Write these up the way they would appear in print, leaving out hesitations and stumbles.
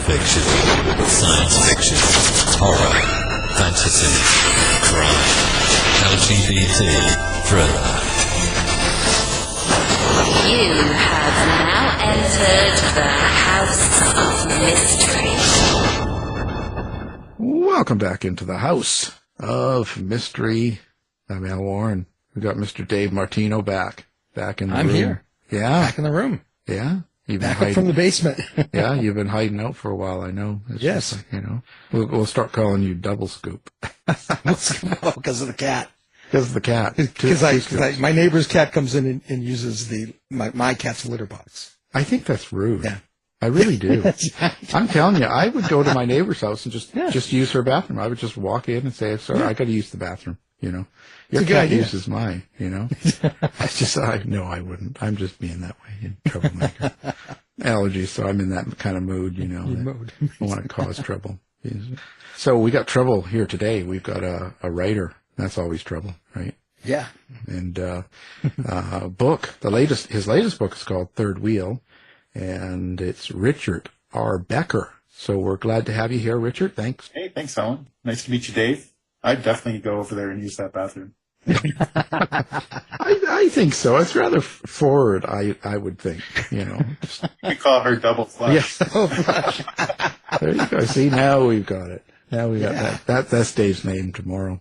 fiction, science fiction, horror, fantasy, crime, LGBT, thriller. You have now entered the House of Mystery. Welcome back into the House of Mystery. I'm Al Warren. We got Mr. Dave Martino back in the room. I'm here. Yeah. Back in the room. Yeah. You've been Back up from the basement. Yeah, you've been hiding out for a while, I know. It's yes. Just like, we'll start calling you Double Scoop. Because of the cat. Because of the cat. Because my neighbor's cat comes in and uses my cat's litter box. I think that's rude. Yeah. I really do. I'm telling you, I would go to my neighbor's house and just use her bathroom. I would just walk in and say, sorry, I got to use the bathroom, Your cat uses mine, No, I wouldn't. I'm just being that way, troublemaker. Allergies, so I'm in that kind of mood, Mood. I want to cause trouble. So we got trouble here today. We've got a writer. That's always trouble, right? Yeah. And book. His latest book is called Third Wheel, and it's Richard R. Becker. So we're glad to have you here, Richard. Thanks. Hey, thanks, Alan. Nice to meet you, Dave. I'd definitely go over there and use that bathroom. I think so. It's rather forward, I would think, We call her Double Flush. Yes, Double Flush. There you go. See, now we've got it. Now we got that. That's Dave's name tomorrow.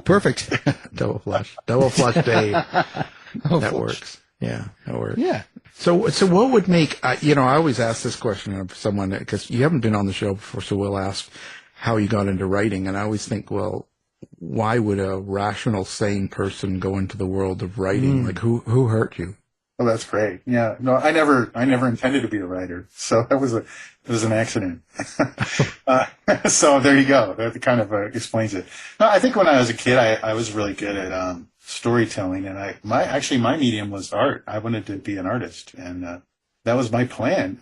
Perfect. Double Flush. Double Flush Dave. That Flush. Works. Yeah, that works. Yeah. So what would make, I always ask this question of someone, because you haven't been on the show before, so we'll ask how you got into writing. And I always think, well, why would a rational, sane person go into the world of writing? Like, who hurt you? Oh, that's great. Yeah. No, I never intended to be a writer. So it was an accident. So there you go. That kind of explains it. No, I think when I was a kid, I was really good at, storytelling, and my medium was art. I wanted to be an artist, and that was my plan.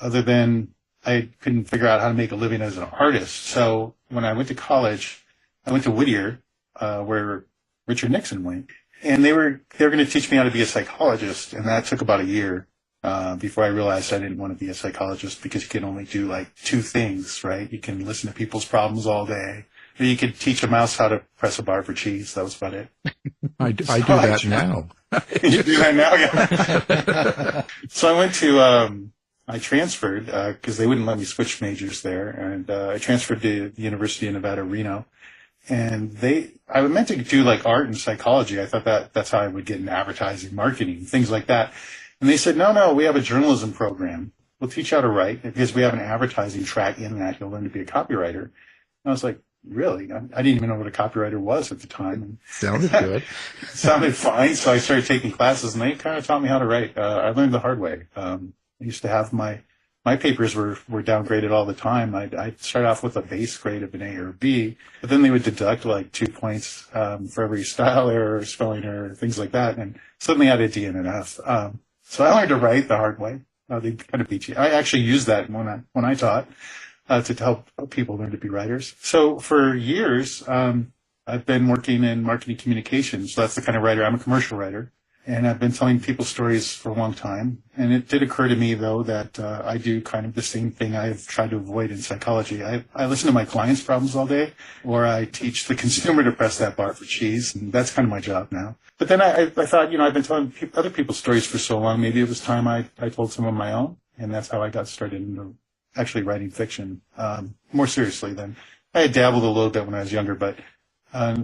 Other than I couldn't figure out how to make a living as an artist. So when I went to college, I went to Whittier, where Richard Nixon went, and they were going to teach me how to be a psychologist, and that took about a year before I realized I didn't want to be a psychologist, because you can only do like two things, right? You can listen to people's problems all day. You could teach a mouse how to press a bar for cheese. That was about it. I do that now. You do that now, yeah. So I went to, I transferred, because they wouldn't let me switch majors there. And I transferred to the University of Nevada, Reno. And I was meant to do like art and psychology. I thought that's how I would get into advertising, marketing, things like that. And they said, no, we have a journalism program. We'll teach you how to write, because we have an advertising track in that. You'll learn to be a copywriter. And I was like, really? I didn't even know what a copywriter was at the time. Sounded good. Sounded fine. So I started taking classes, and they kind of taught me how to write. I learned the hard way. I used to have my papers were downgraded all the time. I'd start off with a base grade of an A or a B, but then they would deduct like 2 points for every style error, spelling error, things like that. And suddenly I had a D and an F. So I learned to write the hard way. They kind of beat you. I actually used that when I taught. To help people learn to be writers. So for years, I've been working in marketing communications. So that's the kind of writer. I'm a commercial writer, and I've been telling people stories for a long time. And it did occur to me, though, that I do kind of the same thing I've tried to avoid in psychology. I listen to my clients' problems all day, or I teach the consumer to press that bar for cheese, and that's kind of my job now. But then I thought, I've been telling other people's stories for so long, maybe it was time I told some of my own, and that's how I got started into actually writing fiction more seriously than I had dabbled a little bit when I was younger, but I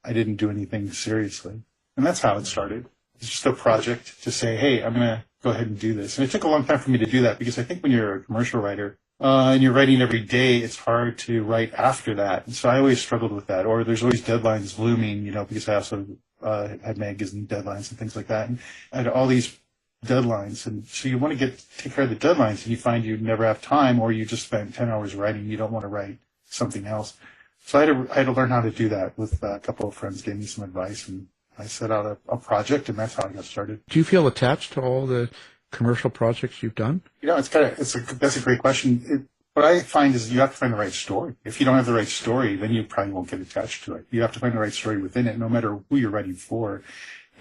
didn't do anything seriously. And that's how it started. It's just a project to say, hey, I'm going to go ahead and do this. And it took a long time for me to do that, because I think when you're a commercial writer and you're writing every day, it's hard to write after that. And so I always struggled with that. Or there's always deadlines looming, because I also had magazine deadlines and things like that. And I had all these deadlines, and so you want to take care of the deadlines, and you find you never have time, or you just spent 10 hours writing, you don't want to write something else. So I had to learn how to do that. With a couple of friends gave me some advice, and I set out a project, and that's how I got started. Do you feel attached to all the commercial projects you've done? That's a great question. What I find is you have to find the right story. If you don't have the right story, then you probably won't get attached to it. You have to find the right story within it, no matter who you're writing for.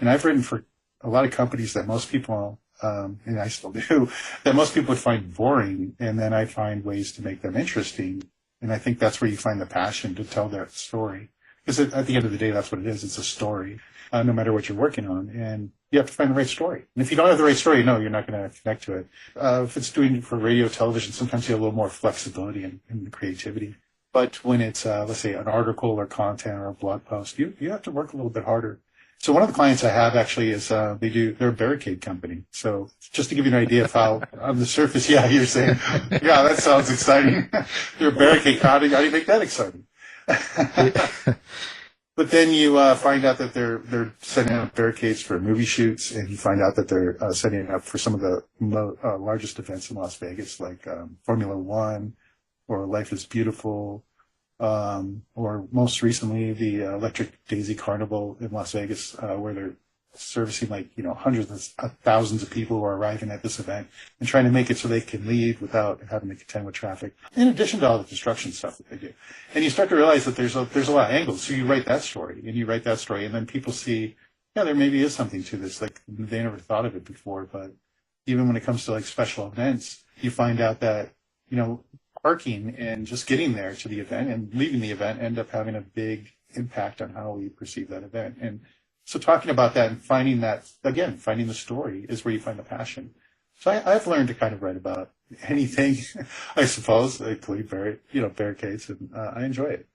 And I've written for a lot of companies that most people and I still do, that most people would find boring, and then I find ways to make them interesting. And I think that's where you find the passion to tell that story. Because at the end of the day, that's what it is. It's a story, no matter what you're working on. And you have to find the right story. And if you don't have the right story, no, you're not going to connect to it. If it's doing for radio, television, sometimes you have a little more flexibility and creativity. But when it's, let's say, an article or content or a blog post, you have to work a little bit harder. So one of the clients I have actually is, they're a barricade company. So just to give you an idea of how, on the surface, yeah, you're saying, yeah, that sounds exciting. They're a barricade. How do you make that exciting? But then you find out that they're setting up barricades for movie shoots, and you find out that they're setting it up for some of the largest events in Las Vegas, like Formula One or Life is Beautiful, or most recently the Electric Daisy Carnival in Las Vegas, where they're servicing hundreds of thousands of people who are arriving at this event and trying to make it so they can leave without having to contend with traffic, in addition to all the construction stuff that they do. And you start to realize that there's a lot of angles. So you write that story, and then people see, yeah, there maybe is something to this. Like, they never thought of it before. But even when it comes to like special events, you find out that, parking and just getting there to the event and leaving the event end up having a big impact on how we perceive that event. And so talking about that and finding the story is where you find the passion. So I've learned to kind of write about anything, I suppose, including barricades, and I enjoy it.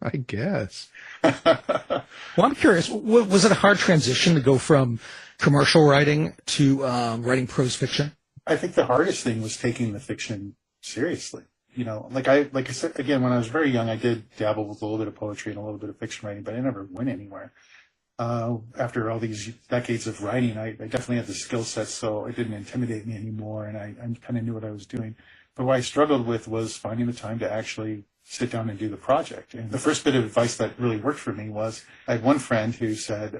I guess. Well, I'm curious, was it a hard transition to go from commercial writing to writing prose fiction? I think the hardest thing was taking the fiction seriously. Like I said, again, when I was very young, I did dabble with a little bit of poetry and a little bit of fiction writing, but I never went anywhere. After all these decades of writing, I definitely had the skill set, so it didn't intimidate me anymore, and I kind of knew what I was doing. But what I struggled with was finding the time to actually sit down and do the project. And the first bit of advice that really worked for me was, I had one friend who said,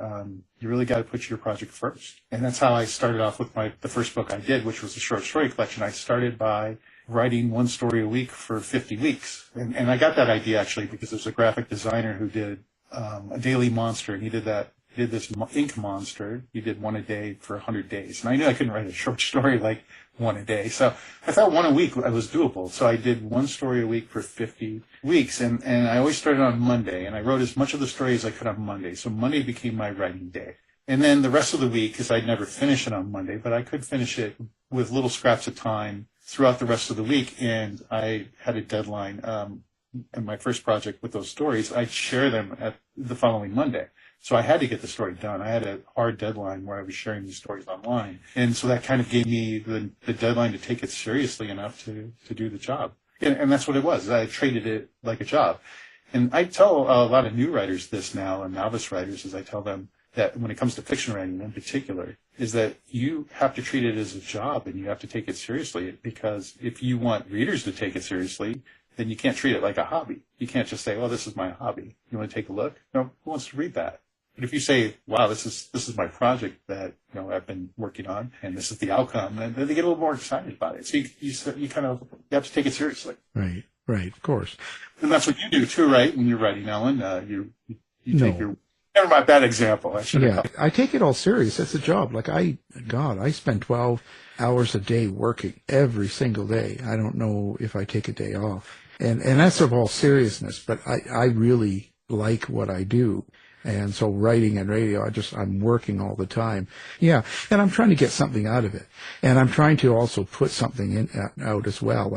you really got to put your project first. And that's how I started off with the first book I did, which was a short story collection. I started by writing one story a week for 50 weeks. And I got that idea actually because there's a graphic designer who did a daily monster, and he did this ink monster. He did one a day for 100 days. And I knew I couldn't write a short story like one a day. So I thought one a week was doable. So I did one story a week for 50 weeks. And I always started on Monday, and I wrote as much of the story as I could on Monday. So Monday became my writing day. And then the rest of the week, because I'd never finish it on Monday, but I could finish it with little scraps of time throughout the rest of the week. And I had a deadline. In my first project with those stories, I'd share them at the following Monday. So I had to get the story done. I had a hard deadline where I was sharing these stories online. And so that kind of gave me the deadline to take it seriously enough to do the job. And that's what it was. I treated it like a job. And I tell a lot of new writers this now, and novice writers, as I tell them that when it comes to fiction writing in particular, is that you have to treat it as a job and you have to take it seriously, because if you want readers to take it seriously, then you can't treat it like a hobby. You can't just say, well, this is my hobby. You want to take a look? No, who wants to read that? But if you say, wow, this is my project that I've been working on, and this is the outcome, then they get a little more excited about it. So you have to take it seriously. Right, of course. And that's what you do too, right? When you're writing, Ellen, you take your. Never mind that example. I take it all serious. It's a job. Like I spend 12 hours a day working every single day. I don't know if I take a day off. And that's of all seriousness, but I really like what I do. And so writing and radio, I'm working all the time. Yeah. And I'm trying to get something out of it. And I'm trying to also put something out as well.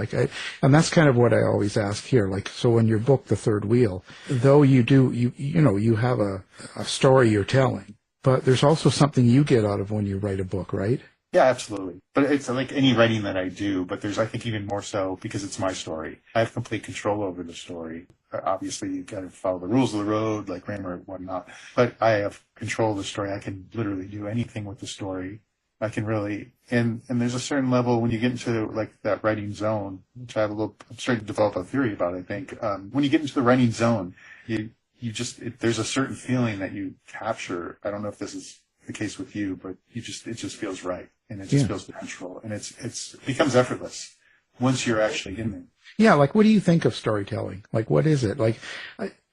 And that's kind of what I always ask here. Like, so in your book, The Third Wheel, though you have a story you're telling, but there's also something you get out of when you write a book, right? Yeah, absolutely. But it's like any writing that I do, but there's, I think, even more so because it's my story. I have complete control over the story. Obviously, you got to follow the rules of the road, like grammar and whatnot. But I have control of the story. I can literally do anything with the story. I can really, and there's a certain level when you get into like that writing zone, which I'm starting to develop a theory about, I think. When you get into the writing zone, there's a certain feeling that you capture. I don't know if this is the case with you, but it just feels right. And it just feels natural, and it becomes effortless once you're actually in there. Yeah, like what do you think of storytelling? Like what is it? Like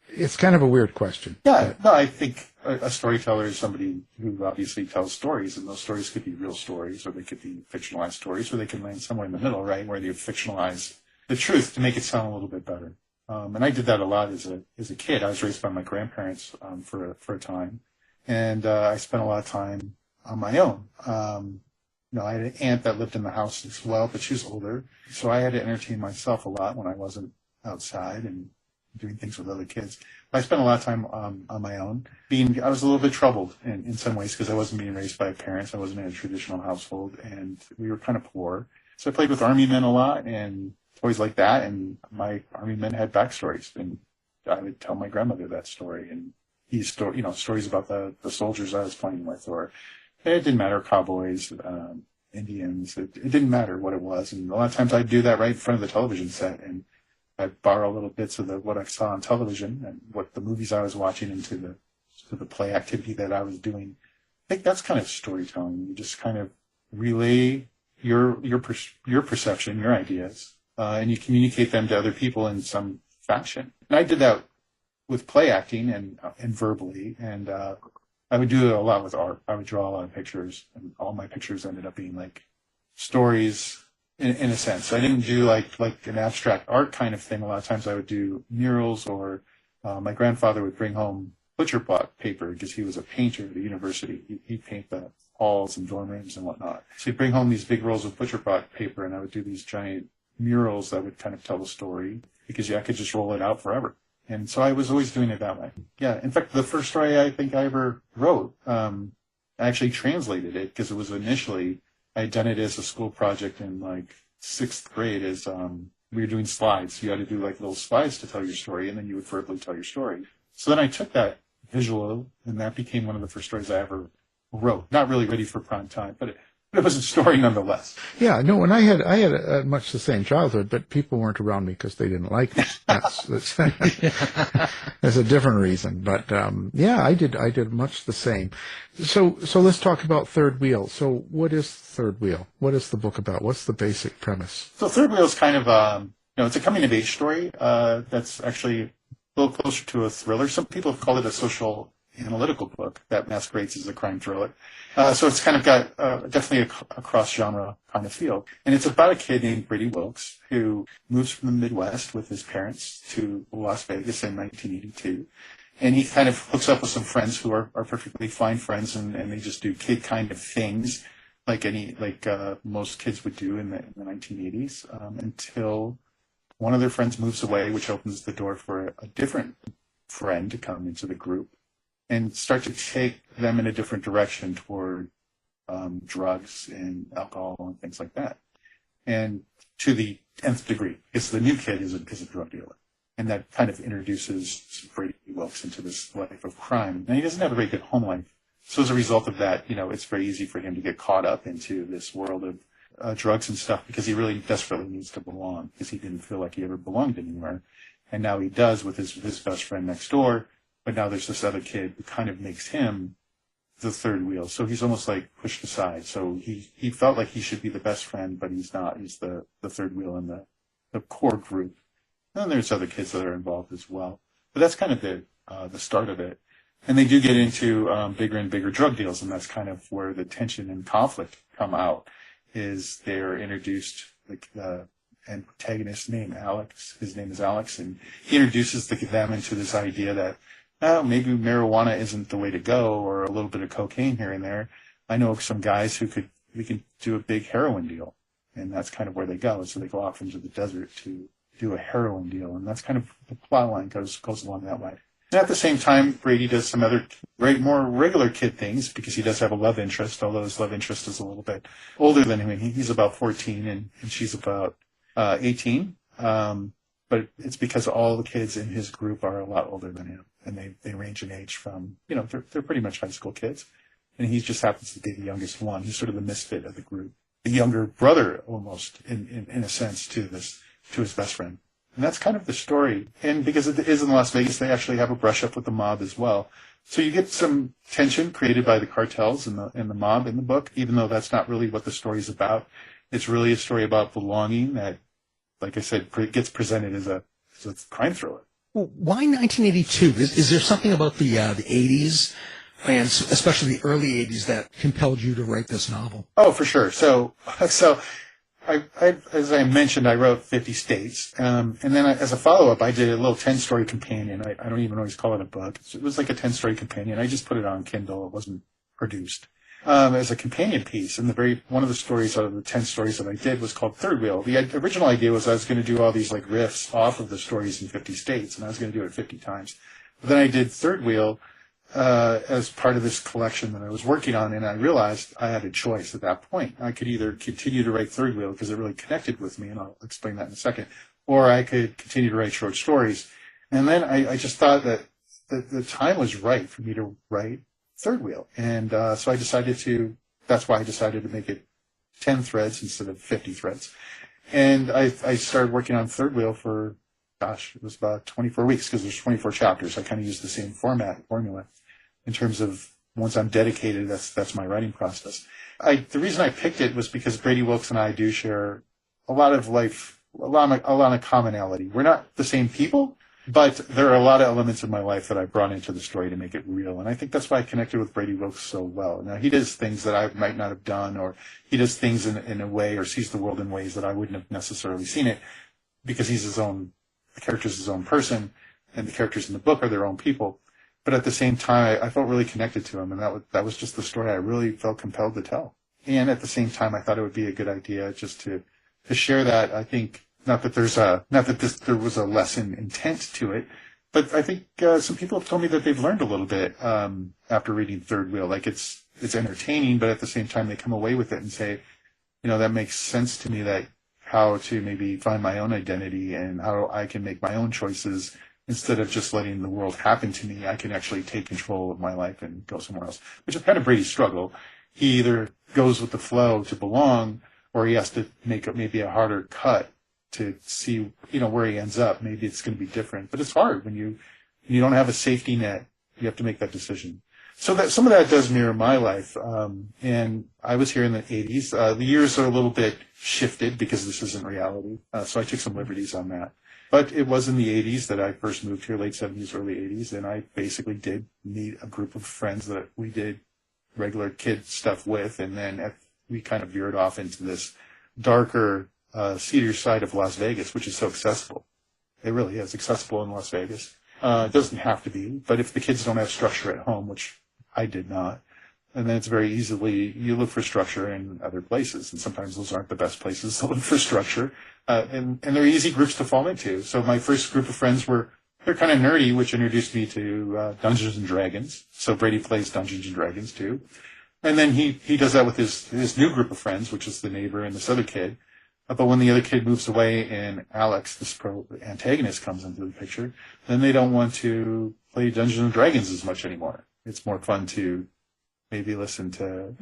it's kind of a weird question. Yeah, no, I think a storyteller is somebody who obviously tells stories, and those stories could be real stories, or they could be fictionalized stories, or they can land somewhere in the middle, right, where you fictionalize the truth to make it sound a little bit better. And I did that a lot as a kid. I was raised by my grandparents for a time, and I spent a lot of time on my own. I had an aunt that lived in the house as well, but she was older, so I had to entertain myself a lot when I wasn't outside and doing things with other kids. I spent a lot of time on my own. I was a little bit troubled in some ways because I wasn't being raised by parents. I wasn't in a traditional household, and we were kind of poor. So I played with army men a lot and toys like that, and my army men had backstories, and I would tell my grandmother that story, and stories about the soldiers I was playing with, or it didn't matter, cowboys, Indians. It didn't matter what it was, and a lot of times I'd do that right in front of the television set, and I'd borrow little bits of what I saw on television and what the movies I was watching into the play activity that I was doing. I think that's kind of storytelling. You just kind of relay your perception, your ideas, and you communicate them to other people in some fashion. And I did that with play acting and verbally, and I would do it a lot with art. I would draw a lot of pictures, and all my pictures ended up being like stories in a sense. I didn't do like an abstract art kind of thing. A lot of times I would do murals, or my grandfather would bring home butcher block paper because he was a painter at the university. He'd paint the halls and dorm rooms and whatnot. So he'd bring home these big rolls of butcher block paper, and I would do these giant murals that would kind of tell the story because I could just roll it out forever. And so I was always doing it that way. Yeah, in fact, the first story I think I ever wrote, I actually translated it because it was initially, I had done it as a school project in like 6th grade as we were doing slides. You had to do like little slides to tell your story, and then you would verbally tell your story. So then I took that visual, and that became one of the first stories I ever wrote. Not really ready for prime time, but it was a story nonetheless. Yeah, no, and I had much the same childhood, but people weren't around me because they didn't like me. That's a different reason. But yeah, I did much the same. So let's talk about Third Wheel. So what is Third Wheel? What is the book about? What's the basic premise? So Third Wheel is kind of it's a coming of age story that's actually a little closer to a thriller. Some people have called it a social analytical book that masquerades as a crime thriller. So it's kind of got definitely a cross-genre kind of feel. And it's about a kid named Brady Wilks who moves from the Midwest with his parents to Las Vegas in 1982. And he kind of hooks up with some friends who are perfectly fine friends, and they just do kid kind of things like most kids would do in the 1980s until one of their friends moves away, which opens the door for a different friend to come into the group and start to take them in a different direction toward drugs and alcohol and things like that. And to the nth degree, because the new kid is a drug dealer. And that kind of introduces Brady Wilks into this life of crime. And he doesn't have a very good home life. So as a result of that, it's very easy for him to get caught up into this world of drugs and stuff because he really desperately needs to belong because he didn't feel like he ever belonged anywhere. And now he does with his best friend next door. But now there's this other kid who kind of makes him the third wheel. So he's almost like pushed aside. So he felt like he should be the best friend, but he's not. He's the third wheel in the core group. And then there's other kids that are involved as well. But that's kind of the start of it. And they do get into bigger and bigger drug deals, and that's kind of where the tension and conflict come out, is they're introduced, like the antagonist named Alex. His name is Alex, and he introduces them into this idea that, maybe marijuana isn't the way to go, or a little bit of cocaine here and there. I know some guys we can do a big heroin deal. And that's kind of where they go. So they go off into the desert to do a heroin deal. And that's kind of the plot line goes along that way. And at the same time, Brady does some other more regular kid things because he does have a love interest, although his love interest is a little bit older than him. He's about 14 and she's about 18. But it's because all the kids in his group are a lot older than him. And they range in age from, they're pretty much high school kids. And he just happens to be the youngest one. He's sort of the misfit of the group. The younger brother, almost, in a sense, to his best friend. And that's kind of the story. And because it is in Las Vegas, they actually have a brush up with the mob as well. So you get some tension created by the cartels and the mob in the book, even though that's not really what the story is about. It's really a story about belonging that, like I said, gets presented as a crime thriller. Well, why 1982? Is there something about the 80s and especially the early 80s, that compelled you to write this novel? Oh, for sure. So I as I mentioned, I wrote 50 States. And then as a follow-up, I did a little 10-story companion. I don't even always call it a book. It was like a 10-story companion. I just put it on Kindle. It wasn't produced. As a companion piece. And one of the stories out of the 10 stories that I did was called Third Wheel. The original idea was I was going to do all these like riffs off of the stories in 50 states, and I was going to do it 50 times. But then I did Third Wheel as part of this collection that I was working on, and I realized I had a choice at that point. I could either continue to write Third Wheel because it really connected with me, and I'll explain that in a second, or I could continue to write short stories. And then I just thought that the time was right for me to write Third Wheel. And so that's why I decided to make it 10 threads instead of 50 threads. And I started working on Third Wheel for, it was about 24 weeks because there's 24 chapters. I kind of use the same formula in terms of once I'm dedicated, that's my writing process. The reason I picked it was because Brady Wilks and I do share a lot of commonality. We're not the same people, but there are a lot of elements of my life that I brought into the story to make it real. And I think that's why I connected with Brady Wilks so well. Now, he does things that I might not have done, or he does things in a way or sees the world in ways that I wouldn't have necessarily seen it because the character's his own person, and the characters in the book are their own people. But at the same time, I felt really connected to him, and that was just the story I really felt compelled to tell. And at the same time, I thought it would be a good idea just to share that. I think not that there was a lesson intent to it, but I think some people have told me that they've learned a little bit after reading Third Wheel. Like it's entertaining, but at the same time, they come away with it and say, that makes sense to me, that how to maybe find my own identity and how I can make my own choices instead of just letting the world happen to me. I can actually take control of my life and go somewhere else, which is kind of Brady's struggle. He either goes with the flow to belong, or he has to make maybe a harder cut to see, where he ends up. Maybe it's going to be different, but it's hard when you don't have a safety net. You have to make that decision. So that some of that does mirror my life. And I was here in the 80s. The years are a little bit shifted because this isn't reality. So I took some liberties on that. But it was in the 80s that I first moved here, late 70s, early 80s. And I basically did meet a group of friends that we did regular kid stuff with. And then we kind of veered off into this darker, seedier side of Las Vegas, which is so accessible. It really is accessible in Las Vegas. It doesn't have to be, but if the kids don't have structure at home, which I did not, and then it's very easily, you look for structure in other places, and sometimes those aren't the best places to look for structure, and they're easy groups to fall into. So my first group of friends they're kind of nerdy, which introduced me to Dungeons and Dragons. So Brady plays Dungeons and Dragons too. And then he does that with his new group of friends, which is the neighbor and this other kid. But when the other kid moves away and Alex, this antagonist, comes into the picture, then they don't want to play Dungeons and Dragons as much anymore. It's more fun to maybe listen to,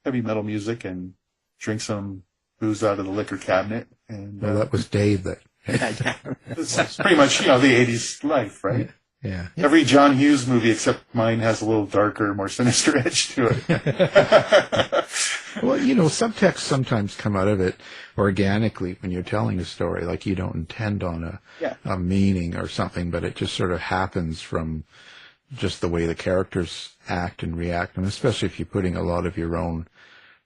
heavy metal music and drink some booze out of the liquor cabinet. And well, that was Dave that. It's pretty much, the 80s life, right? Yeah. Every John Hughes movie except mine has a little darker, more sinister edge to it. Well, subtext sometimes come out of it organically when you're telling a story, like you don't intend on a meaning or something, but it just sort of happens from just the way the characters act and react, and especially if you're putting a lot of your own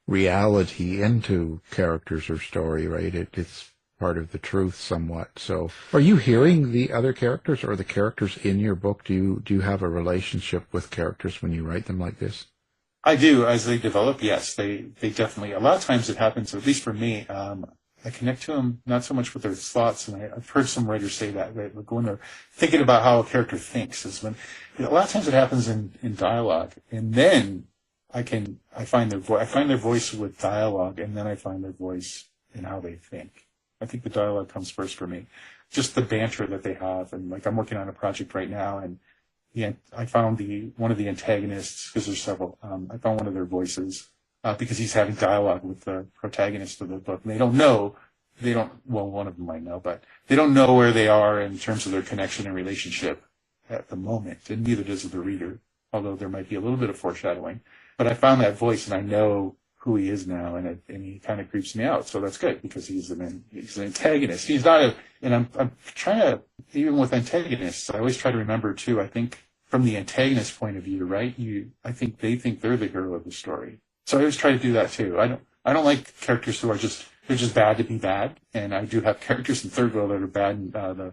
reality into characters or story, right? It's part of the truth somewhat. So are you hearing the other characters or the characters in your book? Do you have a relationship with characters when you write them like this? I do. As they develop, yes, they definitely. A lot of times it happens, at least for me, I connect to them not so much with their thoughts, and I've heard some writers say that, right? When they're thinking about how a character thinks, is when a lot of times it happens in dialogue, and then I find their voice. I find their voice with dialogue, and then I find their voice in how they think. I think the dialogue comes first for me, just the banter that they have, and like I'm working on a project right now, and I found one of the antagonists, because there's several. I found one of their voices because he's having dialogue with the protagonist of the book. And one of them might know, but they don't know where they are in terms of their connection and relationship at the moment, and neither does the reader, although there might be a little bit of foreshadowing. But I found that voice, and I know who he is now, and he kind of creeps me out. So that's good, because he's an antagonist. He's not and I'm trying to, even with antagonists, I always try to remember too, I think from the antagonist point of view, right? I think they think they're the hero of the story. So I always try to do that too. I don't like characters who are they're just bad to be bad. And I do have characters in Third Wheel that are bad. And,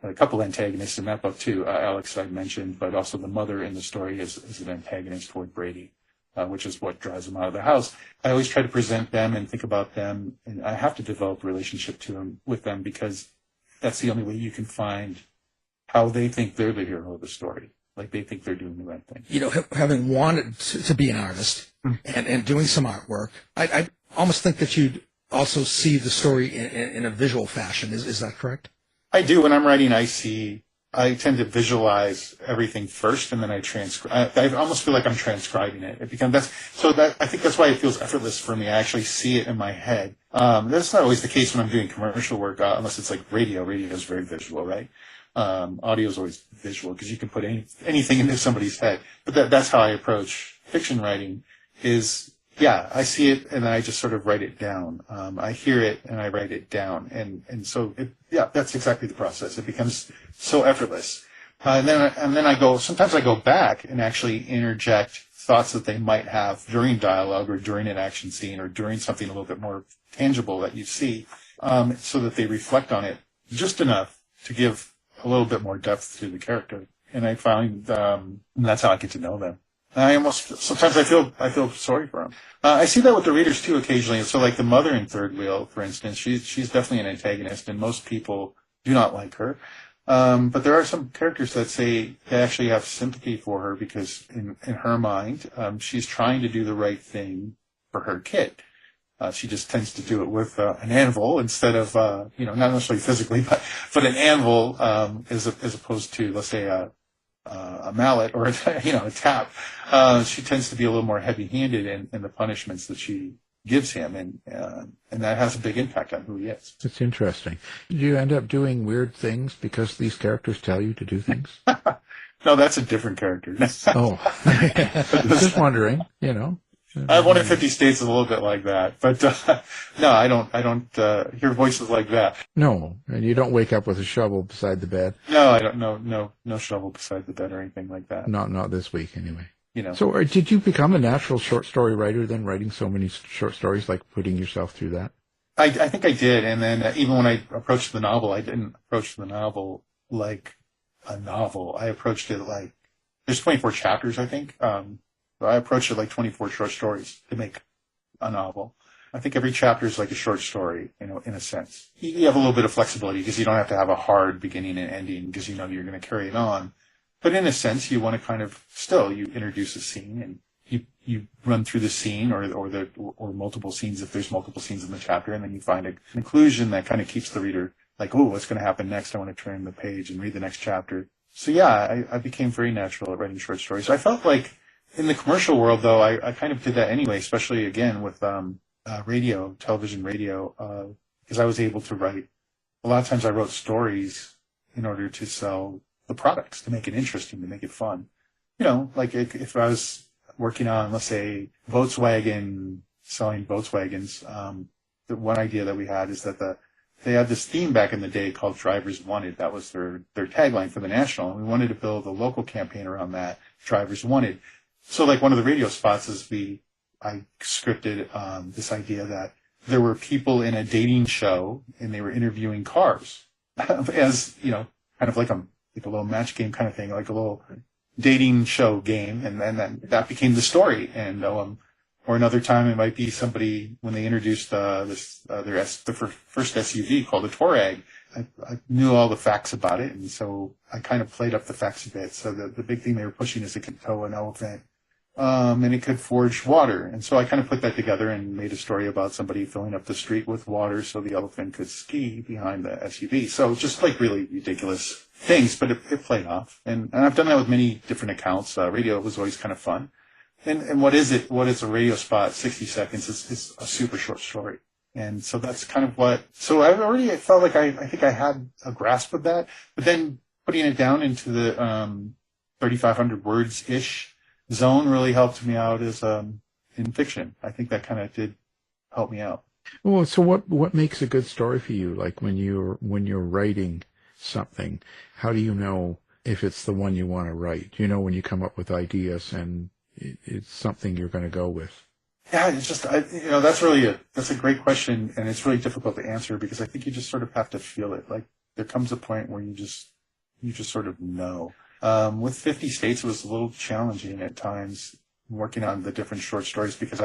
a couple antagonists in that book too. Alex I mentioned, but also the mother in the story is an antagonist toward Brady, which is what drives them out of the house. I always try to present them and think about them, and I have to develop a relationship with them because that's the only way you can find how they think they're the hero of the story. Like they think they're doing the right thing. You know, having wanted to be an artist and doing some artwork, I almost think that you'd also see the story in a visual fashion. Is that correct? I do. When I'm writing, I tend to visualize everything first, and then I transcribe. I almost feel like I'm transcribing it. I think that's why it feels effortless for me. I actually see it in my head. That's not always the case when I'm doing commercial work, unless it's like radio. Radio is very visual, right? Audio is always visual because you can put anything into somebody's head. But that's how I approach fiction writing. I see it and then I just sort of write it down. I hear it and I write it down, and so that's exactly the process. It becomes so effortless. And then sometimes I go back and actually interject thoughts that they might have during dialogue or during an action scene or during something a little bit more tangible that you see, so that they reflect on it just enough to give a little bit more depth to the character. And I find that's how I get to know them. Sometimes I feel sorry for them. I see that with the readers too occasionally. So like the mother in Third Wheel, for instance, she's definitely an antagonist, and most people do not like her. But there are some characters that say they actually have sympathy for her because in her mind, she's trying to do the right thing for her kid. She just tends to do it with an anvil instead of, not necessarily physically, but an anvil as opposed to, let's say, a mallet or a tap. She tends to be a little more heavy-handed in the punishments that she gives him, and that has a big impact on who he is. It's interesting. Do you end up doing weird things because these characters tell you to do things? No, that's a different character. Oh, just wondering. I have 1 in 50 states is a little bit like that, but no, I don't hear voices like that. No, and you don't wake up with a shovel beside the bed. No, I don't. No shovel beside the bed or anything like that. Not this week, anyway. So, did you become a natural short story writer then, writing so many short stories, like putting yourself through that? I think I did, and then even when I approached the novel, I didn't approach the novel like a novel. I approached it like there's 24 chapters, I think. I approached it like 24 short stories to make a novel. I think every chapter is like a short story, in a sense. You have a little bit of flexibility because you don't have to have a hard beginning and ending because you're going to carry it on. But in a sense, you want to kind of you introduce a scene and you run through the scene or multiple scenes if there's multiple scenes in the chapter, and then you find a conclusion that kind of keeps the reader like, oh, what's going to happen next? I want to turn the page and read the next chapter. So I became very natural at writing short stories. So I felt like in the commercial world, though, I kind of did that anyway, especially, again, with television radio, because I was able to write. A lot of times I wrote stories in order to sell the products, to make it interesting, to make it fun. Like if I was working on, let's say, Volkswagen, selling Volkswagens, the one idea that we had is that they had this theme back in the day called Drivers Wanted. That was their tagline for the national, and we wanted to build a local campaign around that, Drivers Wanted. So like one of the radio spots I scripted this idea that there were people in a dating show and they were interviewing cars as, kind of like a little match game kind of thing, like a little dating show game. And then that became the story. And, or another time it might be somebody when they introduced, the first SUV called a Touareg. I knew all the facts about it. And so I kind of played up the facts a bit. So the big thing they were pushing is it could tow an elephant. And it could forge water. And so I kind of put that together and made a story about somebody filling up the street with water so the elephant could ski behind the SUV. So just like really ridiculous things, but it played off. And I've done that with many different accounts. Radio was always kind of fun. And what is it? What is a radio spot? 60 seconds is a super short story. And so that's kind of so I felt like I think I had a grasp of that, but then putting it down into the 3,500 words-ish zone really helped me out as in fiction. I think that kind of did help me out. Well, so what makes a good story for you? Like when you're writing something, how do you know if it's the one you want to write? You know, when you come up with ideas and it's something you're going to go with. Yeah, it's just, that's a great question, and it's really difficult to answer because I think you just sort of have to feel it. Like, there comes a point where you just sort of know. With 50 States, it was a little challenging at times working on the different short stories because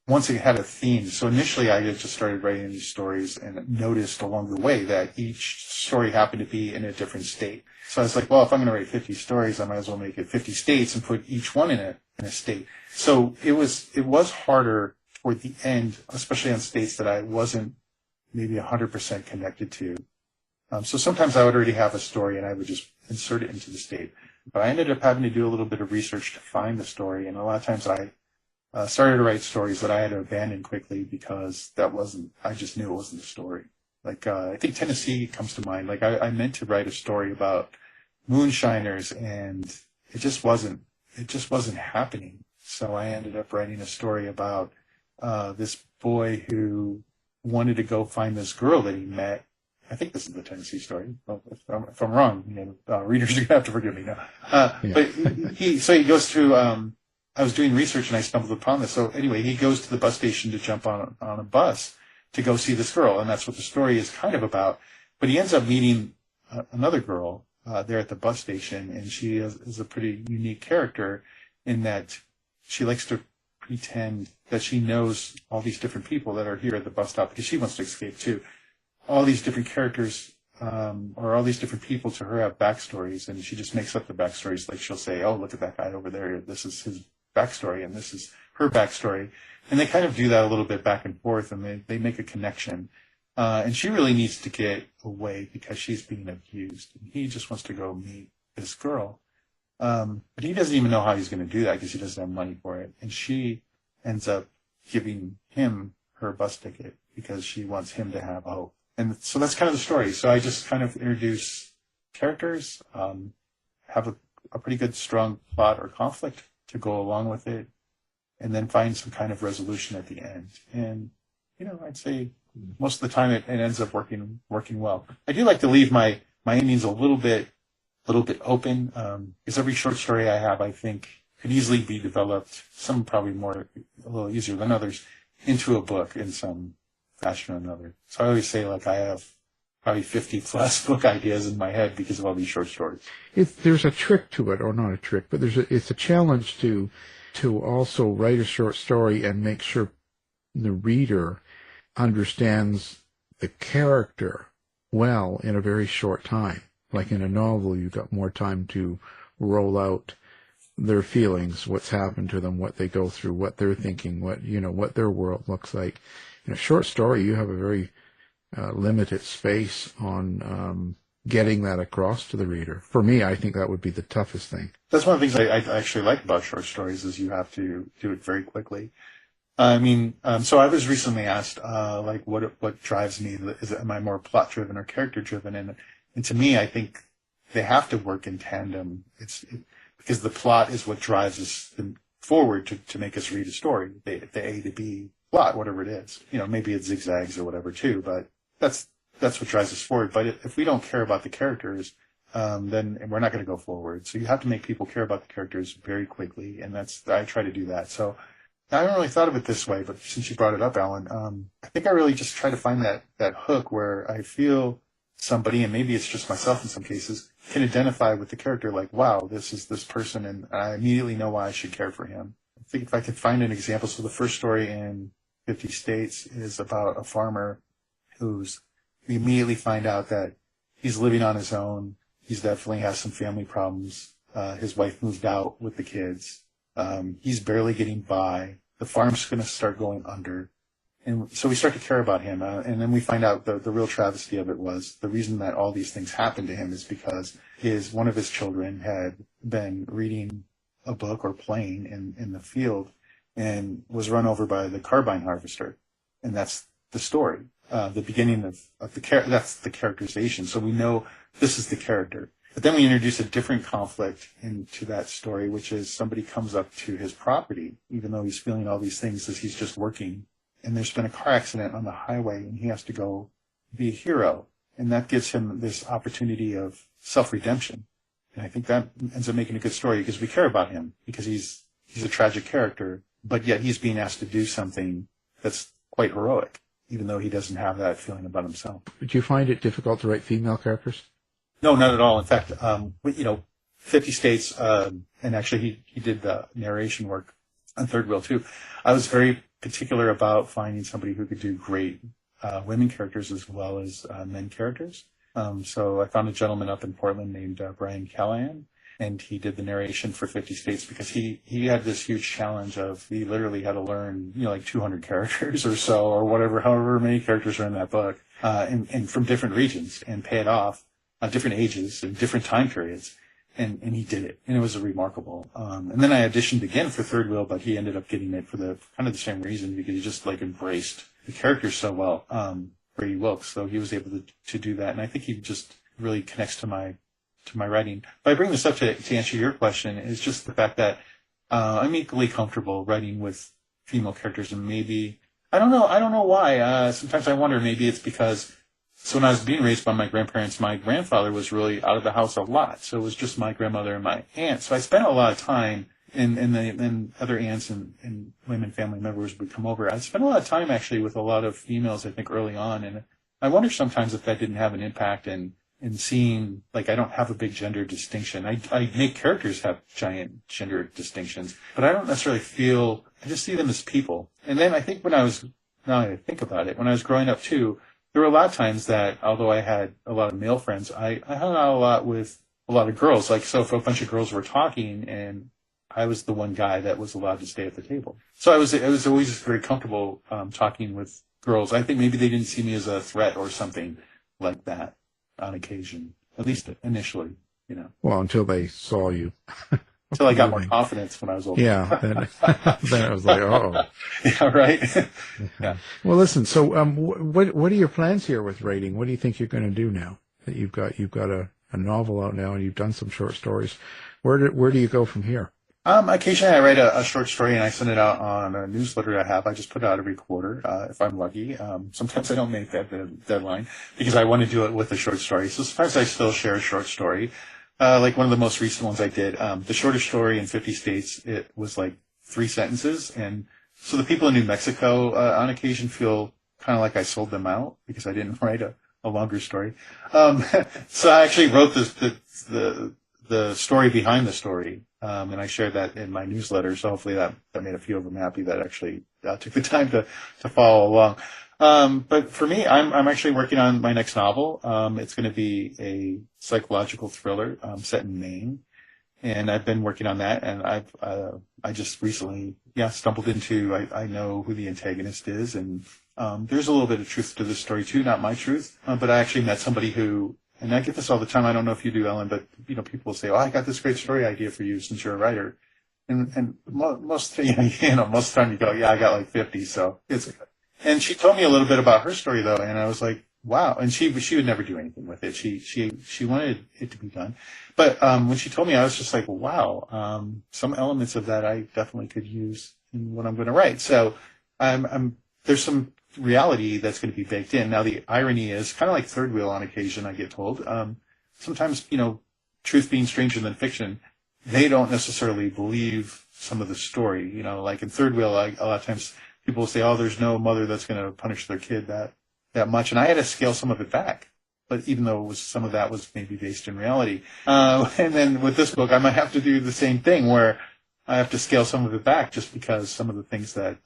once it had a theme. So initially I had just started writing these stories and noticed along the way that each story happened to be in a different state. So I was like, well, if I'm going to write 50 stories, I might as well make it 50 states and put each one in a state. So it was harder toward the end, especially on states that I wasn't maybe 100% connected to. So sometimes I would already have a story and I would just insert it into the state. But I ended up having to do a little bit of research to find the story. And a lot of times I started to write stories that I had to abandon quickly because I just knew it wasn't the story. Like, I think Tennessee comes to mind. Like, I meant to write a story about moonshiners and it just wasn't happening. So I ended up writing a story about, this boy who wanted to go find this girl that he met. I think this is the Tennessee story. Well, if I'm wrong, readers are going to have to forgive me now. But he goes to, I was doing research and I stumbled upon this. So anyway, he goes to the bus station to jump on a bus to go see this girl. And that's what the story is kind of about. But he ends up meeting another girl there at the bus station. And she is a pretty unique character in that she likes to pretend that she knows all these different people that are here at the bus stop because she wants to escape too. All these different characters or all these different people to her have backstories, and she just makes up the backstories. Like she'll say, oh, look at that guy over there. This is his backstory, and this is her backstory. And they kind of do that a little bit back and forth, and they make a connection. And she really needs to get away because she's being abused. And he just wants to go meet this girl. But he doesn't even know how he's going to do that because he doesn't have money for it. And she ends up giving him her bus ticket because she wants him to have hope. And so that's kind of the story. So I just kind of introduce characters, have a pretty good strong plot or conflict to go along with it, and then find some kind of resolution at the end. And, I'd say most of the time it ends up working well. I do like to leave my endings a little bit open, because every short story I have, I think, could easily be developed, some probably a little easier than others, into a book in some fashion or another. So I always say, like, I have probably 50 plus book ideas in my head because of all these short stories. There's a trick to it, or not a trick, but it's a challenge to also write a short story and make sure the reader understands the character well in a very short time. Like in a novel, you've got more time to roll out their feelings, what's happened to them, what they go through, what they're thinking, what their world looks like. In a short story, you have a very limited space on getting that across to the reader. For me, I think that would be the toughest thing. That's one of the things I actually like about short stories is you have to do it very quickly. So I was recently asked, what drives me? Am I more plot driven or character driven? And to me, I think they have to work in tandem. Because the plot is what drives us forward to make us read a story. The A to B plot, whatever it is. Maybe it zigzags or whatever too, but that's what drives us forward. But if we don't care about the characters, then we're not going to go forward. So you have to make people care about the characters very quickly, and I try to do that. So I haven't really thought of it this way, but since you brought it up, Alan, I think I really just try to find that hook where I feel somebody, and maybe it's just myself in some cases, can identify with the character like, wow, this is this person, and I immediately know why I should care for him. I think if I could find an example, so the first story in 50 States is about a farmer we immediately find out that he's living on his own. He's definitely has some family problems. His wife moved out with the kids. He's barely getting by. The farm's going to start going under. And so we start to care about him. And then we find out the real travesty of it was the reason that all these things happened to him is because one of his children had been reading a book or playing in the field and was run over by the carbine harvester. And that's the story. The beginning of that's the characterization. So we know this is the character. But then we introduce a different conflict into that story, which is somebody comes up to his property, even though he's feeling all these things as he's just working. And there's been a car accident on the highway, and he has to go be a hero. And that gives him this opportunity of self-redemption. And I think that ends up making a good story because we care about him because he's a tragic character, but yet he's being asked to do something that's quite heroic, even though he doesn't have that feeling about himself. Do you find it difficult to write female characters? No, not at all. In fact, 50 States, and actually he did the narration work on Third Wheel too. I was very particular about finding somebody who could do great women characters as well as men characters. So I found a gentleman up in Portland named Brian Callahan, and he did the narration for 50 States because he had this huge challenge of he literally had to learn, like 200 characters or so, or however many characters are in that book, and from different regions, and pay it off at different ages and different time periods. And he did it, and it was remarkable. And then I auditioned again for Third Wheel, but he ended up getting it for the kind of the same reason, because he just embraced the characters so well, Brady Wilks. So he was able to do that, and I think he just really connects to my writing. But I bring this up to answer your question is just the fact that I'm equally comfortable writing with female characters, and maybe I don't know why. Sometimes I wonder, maybe it's because. So when I was being raised by my grandparents, my grandfather was really out of the house a lot. So it was just my grandmother and my aunt. So I spent a lot of time, and other aunts and women family members would come over. I spent a lot of time actually with a lot of females, I think, early on. And I wonder sometimes if that didn't have an impact in seeing, I don't have a big gender distinction. I make characters have giant gender distinctions, but I don't necessarily feel, I just see them as people. And then I think now that I think about it, when I was growing up too, there were a lot of times that, although I had a lot of male friends, I hung out a lot with a lot of girls. So if a bunch of girls were talking, and I was the one guy that was allowed to stay at the table. So I was always very comfortable talking with girls. I think maybe they didn't see me as a threat or something like that on occasion, at least initially, Well, until they saw you. Until I got more confidence when I was older. Yeah, then it was like, oh. Yeah, right? Yeah. Well, listen, so what are your plans here with writing? What do you think you're going to do now that you've got a novel out now and you've done some short stories? Where do you go from here? Occasionally I write a short story and I send it out on a newsletter I have. I just put it out every quarter, if I'm lucky. Sometimes I don't make that deadline because I want to do it with a short story. So sometimes I still share a short story. Like one of the most recent ones I did, the shortest story in 50 States, it was 3 sentences. And so the people in New Mexico, on occasion feel kind of like I sold them out because I didn't write a longer story. So I actually wrote the story behind the story. And I shared that in my newsletter. So hopefully that made a few of them happy that actually took the time to follow along. But for me, I'm actually working on my next novel. It's going to be a psychological thriller set in Maine, and I've been working on that. And I just recently, stumbled into. I know who the antagonist is, and there's a little bit of truth to this story too. Not my truth, but I actually met somebody who, and I get this all the time. I don't know if you do, Ellen, but people will say, "Oh, I got this great story idea for you since you're a writer," and most most of the time you go, "Yeah, I got 50." So it's. And she told me a little bit about her story though, and I was like, wow. And she would never do anything with it. She wanted it to be done. But when she told me, I was just like, wow, some elements of that I definitely could use in what I'm going to write. So there's some reality that's going to be baked in. Now the irony is kind of like Third Wheel on occasion, I get told. Sometimes, truth being stranger than fiction, they don't necessarily believe some of the story. Like in Third Wheel, a lot of times people will say, oh, there's no mother that's going to punish their kid that much. And I had to scale some of it back. But even though some of that was maybe based in reality. And then with this book, I might have to do the same thing where I have to scale some of it back just because some of the things that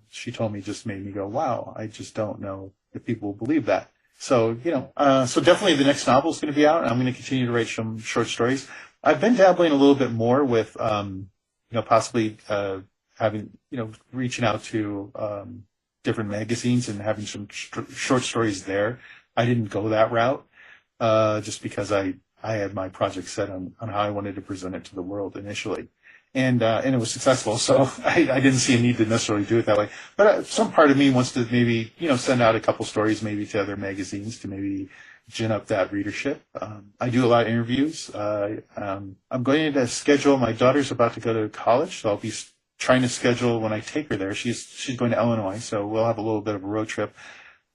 she told me just made me go, wow, I just don't know if people will believe that. So, so definitely the next novel is going to be out. And I'm going to continue to write some short stories. I've been dabbling a little bit more with, possibly reaching out to different magazines and having some short stories there. I didn't go that route just because I had my project set on how I wanted to present it to the world initially. And it was successful, so I didn't see a need to necessarily do it that way. But some part of me wants to maybe, send out a couple stories maybe to other magazines to maybe gin up that readership. I do a lot of interviews. I'm going to schedule, my daughter's about to go to college, so I'll be trying to schedule when I take her there. She's going to Illinois, so we'll have a little bit of a road trip.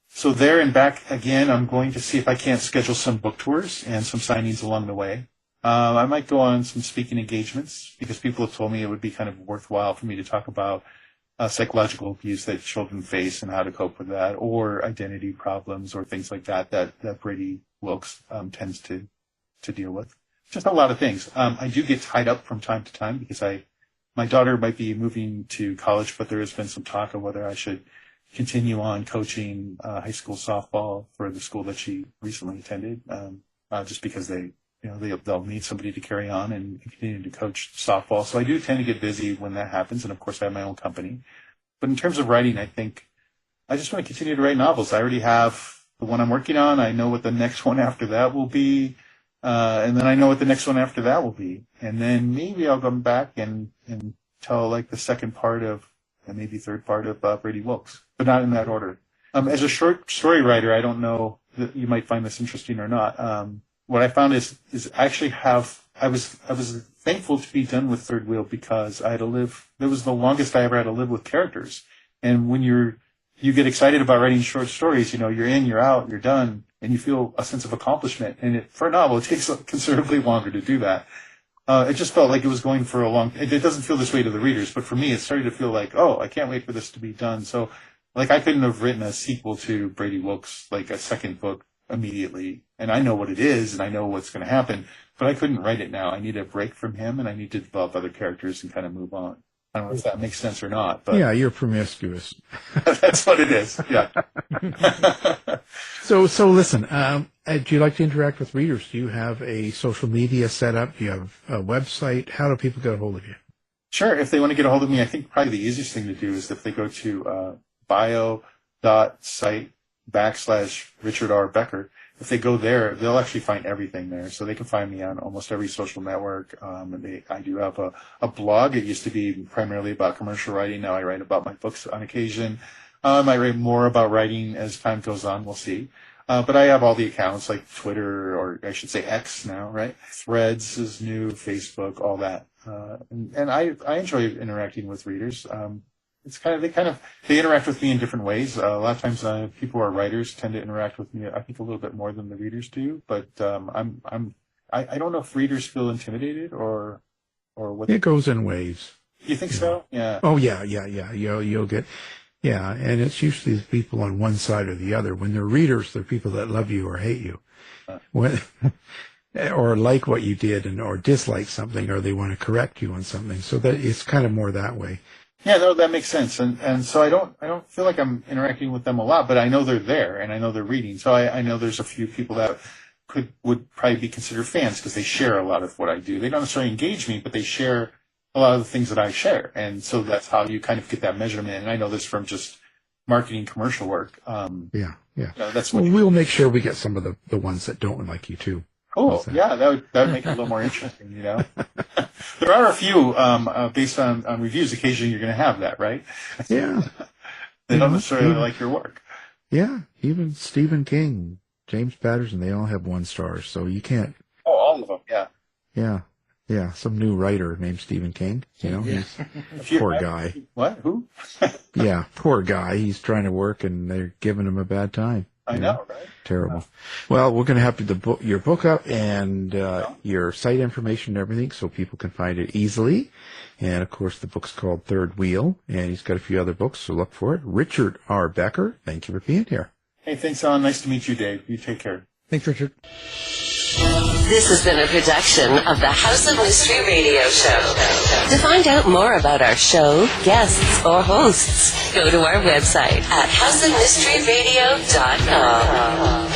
So there and back again, I'm going to see if I can't schedule some book tours and some signings along the way. I might go on some speaking engagements because people have told me it would be kind of worthwhile for me to talk about psychological abuse that children face and how to cope with that, or identity problems or things like that Brady Wilks tends to deal with. Just a lot of things. I do get tied up from time to time because my daughter might be moving to college, but there has been some talk of whether I should continue on coaching high school softball for the school that she recently attended, just because they'll need somebody to carry on and continue to coach softball. So I do tend to get busy when that happens, and of course I have my own company. But in terms of writing, I think I just want to continue to write novels. I already have the one I'm working on. I know what the next one after that will be. And then I know what the next one after that will be. And then maybe I'll come back and tell like the second part of, and maybe third part of Brady Wilks, but not in that order. As a short story writer, I don't know that you might find this interesting or not. What I found is actually I was thankful to be done with Third Wheel because I had to live, it was the longest I ever had to live with characters. And when you get excited about writing short stories, you're in, you're out, you're done, and you feel a sense of accomplishment. And for a novel, it takes considerably longer to do that. It just felt like it was going for a long, it doesn't feel this way to the readers, but for me, it started to feel like, oh, I can't wait for this to be done. So like I couldn't have written a sequel to Brady Wilks, like a second book immediately. And I know what it is and I know what's going to happen, but I couldn't write it now. I need a break from him and I need to develop other characters and kind of move on. I don't know if that makes sense or not, but yeah, you're promiscuous. That's what it is. Yeah. So listen, do you like to interact with readers? Do you have a social media set up? Do you have a website? How do people get a hold of you? Sure. If they want to get a hold of me, I think probably the easiest thing to do is if they go to bio.site/Richard R. Becker. If they go there, they'll actually find everything there. So they can find me on almost every social network. I do have a blog. It used to be primarily about commercial writing. Now I write about my books on occasion. I might write more about writing as time goes on. We'll see. But I have all the accounts like Twitter, or I should say X now, right? Threads is new, Facebook, all that. And I enjoy interacting with readers. It's they interact with me in different ways. A lot of times, people who are writers tend to interact with me, I think, a little bit more than the readers do. But I don't know if readers feel intimidated or what. It goes in waves. You think so? Yeah. Oh yeah. You'll get. Yeah, and it's usually the people on one side or the other. When they're readers, they're people that love you or hate you, or like what you did, or dislike something, or they want to correct you on something. So that it's kind of more that way. Yeah, no, that makes sense. And so I don't feel like I'm interacting with them a lot, but I know they're there and I know they're reading. So I know there's a few people that would probably be considered fans because they share a lot of what I do. They don't necessarily engage me, but they share a lot of the things that I share. And so that's how you kind of get that measurement. And I know this from just marketing commercial work. Yeah. That's what we'll make sure we get some of the ones that don't like you too. Cool. Yeah, that would make it a little more interesting, There are a few, based on reviews, occasionally you're going to have that, right? Yeah. They don't necessarily like your work. Yeah, even Stephen King, James Patterson, they all have 1 star, so you can't. Oh, all of them, yeah. Yeah, some new writer named Stephen King, he's poor guy. What? Who? Yeah, poor guy. He's trying to work and they're giving him a bad time. I know, right? Terrible. Well, we're going to have your book up and your site information and everything so people can find it easily. And, of course, the book's called Third Wheel, and he's got a few other books, so look for it. Richard R. Becker, thank you for being here. Hey, thanks, Alan. Nice to meet you, Dave. You take care. Thanks, Richard. This has been a production of the House of Mystery Radio Show. To find out more about our show, guests, or hosts, go to our website at houseofmysteryradio.com.